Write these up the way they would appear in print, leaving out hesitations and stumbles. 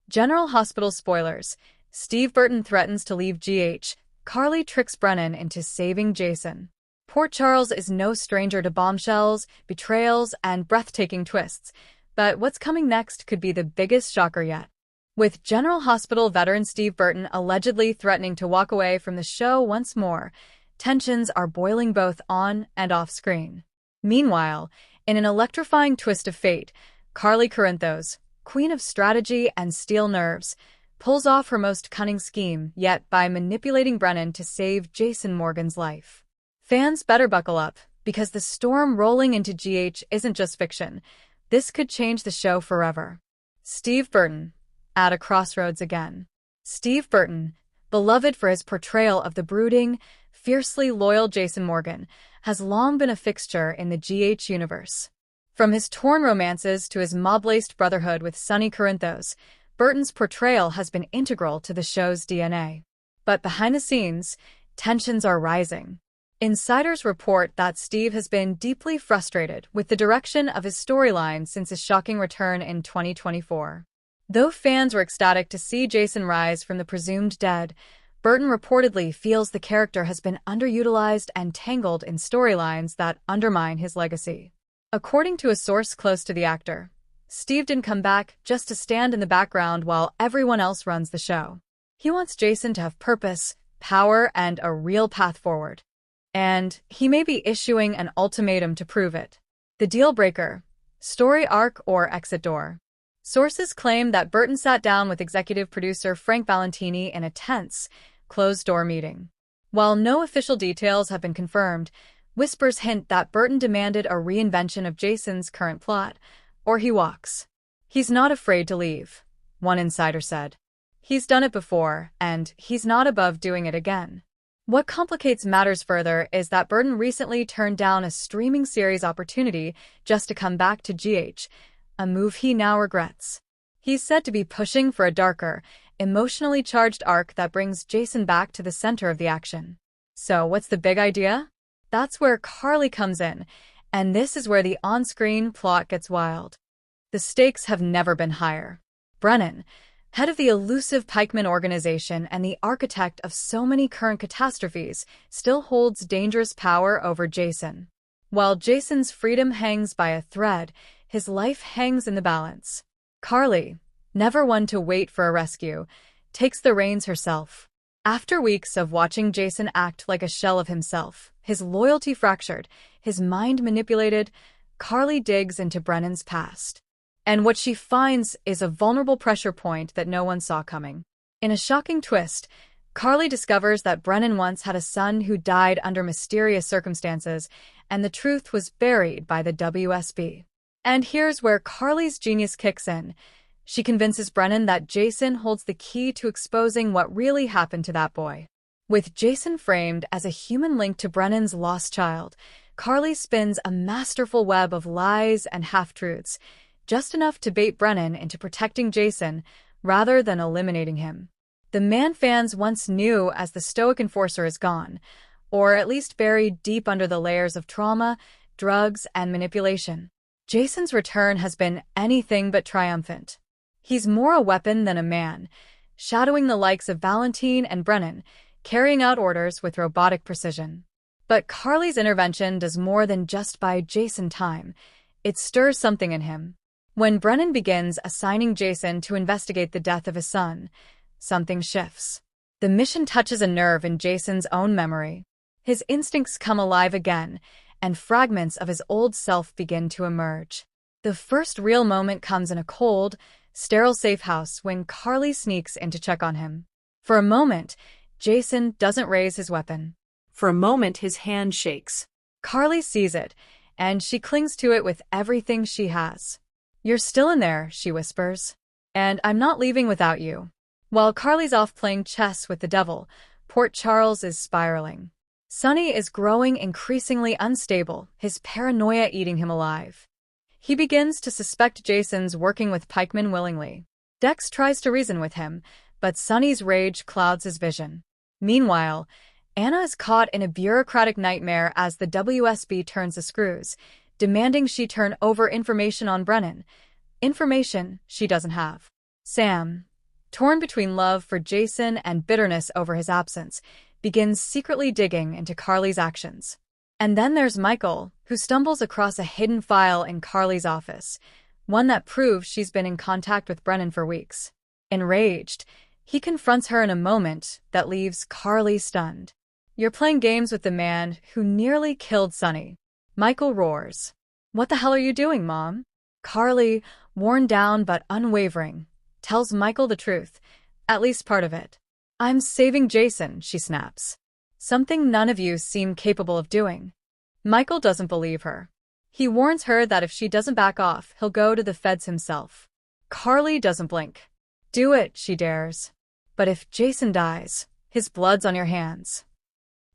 General Hospital spoilers. Steve Burton threatens to leave GH. Carly tricks Brennan into saving Jason. Port Charles is no stranger to bombshells, betrayals, and breathtaking twists. But what's coming next could be the biggest shocker yet. With General Hospital veteran Steve Burton allegedly threatening to walk away from the show once more, tensions are boiling both on and off screen. Meanwhile, in an electrifying twist of fate, Carly Corinthos, queen of strategy and steel nerves, pulls off her most cunning scheme yet by manipulating Brennan to save Jason Morgan's life. Fans better buckle up, because the storm rolling into GH isn't just fiction. This could change the show forever. Steve Burton, at a crossroads again. Steve Burton, beloved for his portrayal of the brooding, fiercely loyal Jason Morgan, has long been a fixture in the GH universe. From his torn romances to his mob-laced brotherhood with Sonny Corinthos, Burton's portrayal has been integral to the show's DNA. But behind the scenes, tensions are rising. Insiders report that Steve has been deeply frustrated with the direction of his storyline since his shocking return in 2024. Though fans were ecstatic to see Jason rise from the presumed dead, Burton reportedly feels the character has been underutilized and tangled in storylines that undermine his legacy. According to a source close to the actor, Steve didn't come back just to stand in the background while everyone else runs the show. He wants Jason to have purpose, power, and a real path forward. And he may be issuing an ultimatum to prove it. The deal breaker: story arc or exit door. Sources claim that Burton sat down with executive producer Frank Valentini in a tense, closed-door meeting. While no official details have been confirmed, whispers hint that Burton demanded a reinvention of Jason's current plot, or he walks. He's not afraid to leave, one insider said. He's done it before, and he's not above doing it again. What complicates matters further is that Burton recently turned down a streaming series opportunity just to come back to GH, a move he now regrets. He's said to be pushing for a darker, emotionally charged arc that brings Jason back to the center of the action. So what's the big idea? That's where Carly comes in, and this is where the on-screen plot gets wild. The stakes have never been higher. Brennan, head of the elusive Pikeman organization and the architect of so many current catastrophes, still holds dangerous power over Jason. While Jason's freedom hangs by a thread, his life hangs in the balance. Carly, never one to wait for a rescue, takes the reins herself. After weeks of watching Jason act like a shell of himself, his loyalty fractured, his mind manipulated, Carly digs into Brennan's past. And what she finds is a vulnerable pressure point that no one saw coming. In a shocking twist, Carly discovers that Brennan once had a son who died under mysterious circumstances, and the truth was buried by the WSB. And here's where Carly's genius kicks in. She convinces Brennan that Jason holds the key to exposing what really happened to that boy. With Jason framed as a human link to Brennan's lost child, Carly spins a masterful web of lies and half-truths, just enough to bait Brennan into protecting Jason rather than eliminating him. The man fans once knew as the stoic enforcer is gone, or at least buried deep under the layers of trauma, drugs, and manipulation. Jason's return has been anything but triumphant. He's more a weapon than a man, shadowing the likes of Valentine and Brennan, carrying out orders with robotic precision. But Carly's intervention does more than just buy Jason time. It stirs something in him. When Brennan begins assigning Jason to investigate the death of his son, something shifts. The mission touches a nerve in Jason's own memory. His instincts come alive again, and fragments of his old self begin to emerge. The first real moment comes in a cold, sterile safe house when Carly sneaks in to check on him. For a moment, Jason doesn't raise his weapon. For a moment, his hand shakes. Carly sees it, and she clings to it with everything she has. "You're still in there," she whispers. "And I'm not leaving without you." While Carly's off playing chess with the devil, Port Charles is spiraling. Sonny is growing increasingly unstable, his paranoia eating him alive. He begins to suspect Jason's working with Pikeman willingly. Dex tries to reason with him, but Sonny's rage clouds his vision. Meanwhile, Anna is caught in a bureaucratic nightmare as the WSB turns the screws, demanding she turn over information on Brennan. Information she doesn't have. Sam, torn between love for Jason and bitterness over his absence, begins secretly digging into Carly's actions. And then there's Michael, who stumbles across a hidden file in Carly's office, one that proves she's been in contact with Brennan for weeks. Enraged, he confronts her in a moment that leaves Carly stunned. "You're playing games with the man who nearly killed Sonny," Michael roars. "What the hell are you doing, Mom?" Carly, worn down but unwavering, tells Michael the truth, at least part of it. "I'm saving Jason," she snaps. "Something none of you seem capable of doing." Michael doesn't believe her. He warns her that if she doesn't back off, he'll go to the feds himself. Carly doesn't blink. "Do it," she dares. "But if Jason dies, his blood's on your hands."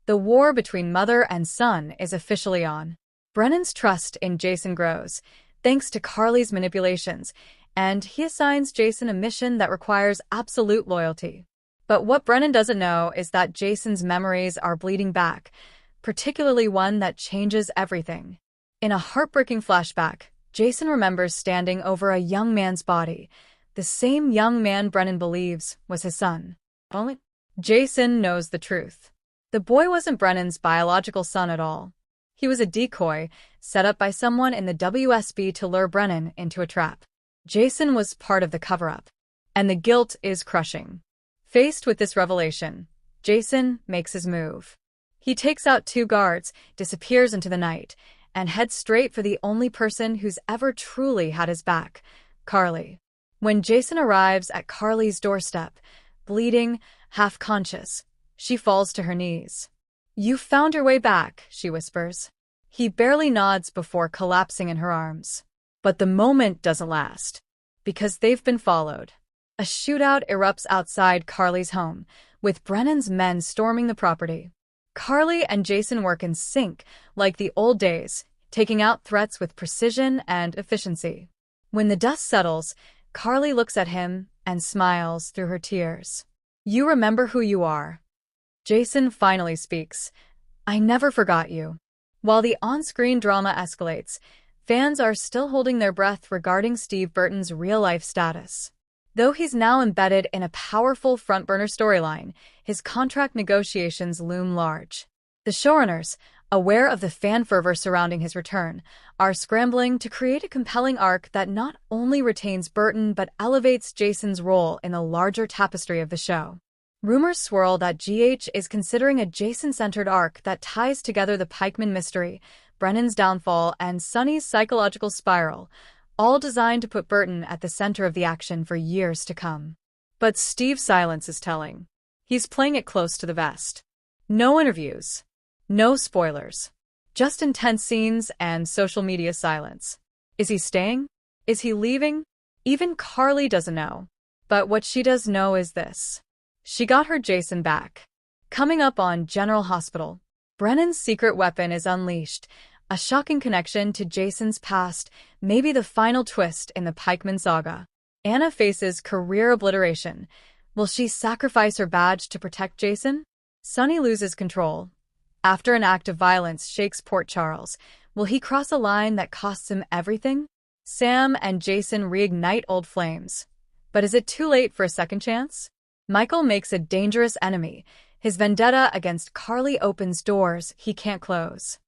The war between mother and son is officially on. Brennan's trust in Jason grows, thanks to Carly's manipulations, and he assigns Jason a mission that requires absolute loyalty. But what Brennan doesn't know is that Jason's memories are bleeding back, particularly one that changes everything. In a heartbreaking flashback, Jason remembers standing over a young man's body, the same young man Brennan believes was his son. Only Jason knows the truth. The boy wasn't Brennan's biological son at all. He was a decoy set up by someone in the WSB to lure Brennan into a trap. Jason was part of the cover-up, and the guilt is crushing. Faced with this revelation, Jason makes his move. He takes out 2 guards, disappears into the night, and heads straight for the only person who's ever truly had his back, Carly. When Jason arrives at Carly's doorstep, bleeding, half-conscious, she falls to her knees. "You found your way back," she whispers. He barely nods before collapsing in her arms. But the moment doesn't last, because they've been followed. A shootout erupts outside Carly's home, with Brennan's men storming the property. Carly and Jason work in sync, like the old days, taking out threats with precision and efficiency. When the dust settles, Carly looks at him and smiles through her tears. "You remember who you are." Jason finally speaks. "I never forgot you." While the on-screen drama escalates, fans are still holding their breath regarding Steve Burton's real-life status. Though he's now embedded in a powerful front-burner storyline, his contract negotiations loom large. The showrunners, aware of the fan fervor surrounding his return, are scrambling to create a compelling arc that not only retains Burton but elevates Jason's role in the larger tapestry of the show. Rumors swirl that GH is considering a Jason-centered arc that ties together the Pikeman mystery, Brennan's downfall, and Sonny's psychological spiral, all designed to put Burton at the center of the action for years to come. But Steve's silence is telling. He's playing it close to the vest. No interviews. No spoilers. Just intense scenes and social media silence. Is he staying? Is he leaving? Even Carly doesn't know. But what she does know is this. She got her Jason back. Coming up on General Hospital, Brennan's secret weapon is unleashed, a shocking connection to Jason's past, maybe the final twist in the Pikeman saga. Anna faces career obliteration. Will she sacrifice her badge to protect Jason? Sonny loses control. After an act of violence shakes Port Charles, will he cross a line that costs him everything? Sam and Jason reignite old flames. But is it too late for a second chance? Michael makes a dangerous enemy. His vendetta against Carly opens doors he can't close.